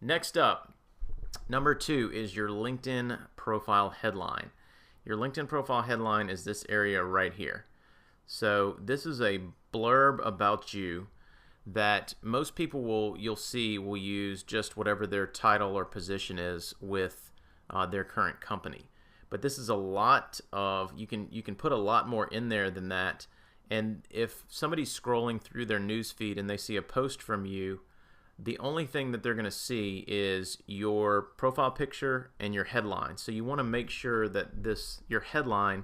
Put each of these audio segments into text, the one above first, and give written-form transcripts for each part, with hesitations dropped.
Next up, number 2 is your LinkedIn profile headline. Your LinkedIn profile headline is this area right here. So this is a blurb about you that most people you'll see will use just whatever their title or position is with their current company. But this is a lot of, you can put a lot more in there than that. And if somebody's scrolling through their news feed and they see a post from you, the only thing that they're going to see is your profile picture and your headline. So you want to make sure that your headline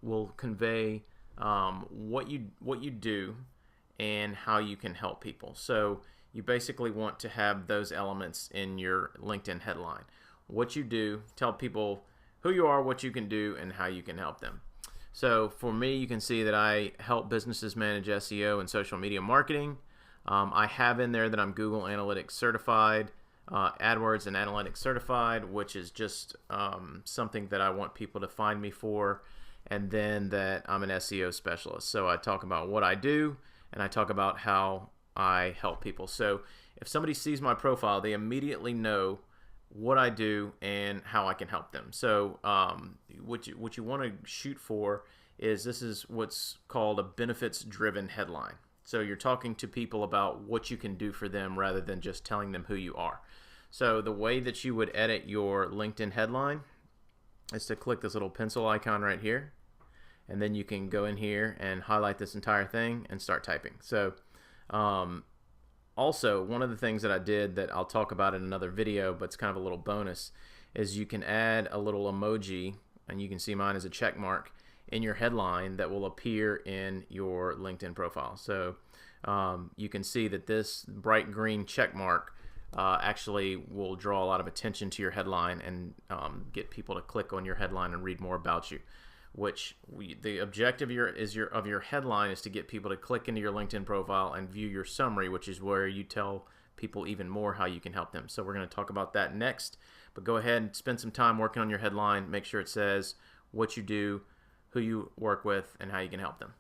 will convey what you do and how you can help people. So you basically want to have those elements in your LinkedIn headline. What you do, tell people who you are, what you can do, and how you can help them. So for me, you can see that I help businesses manage SEO and social media marketing. I have in there that I'm Google Analytics certified, AdWords and Analytics certified, which is just something that I want people to find me for, and then that I'm an SEO specialist. So I talk about what I do, and I talk about how I help people. So if somebody sees my profile, they immediately know what I do and how I can help them. So what you want to shoot for is, this is what's called a benefits-driven headline. So you're talking to people about what you can do for them rather than just telling them who you are. So the way that you would edit your LinkedIn headline is to click this little pencil icon right here, and then you can go in here and highlight this entire thing and start typing. So also, one of the things that I did that I'll talk about in another video, but it's kind of a little bonus, is you can add a little emoji, and you can see mine as a check mark, in your headline that will appear in your LinkedIn profile. So you can see that this bright green check mark actually will draw a lot of attention to your headline and get people to click on your headline and read more about you. The objective of your headline is to get people to click into your LinkedIn profile and view your summary, which is where you tell people even more how you can help them. So we're going to talk about that next, but go ahead and spend some time working on your headline. Make sure it says what you do, who you work with, and how you can help them.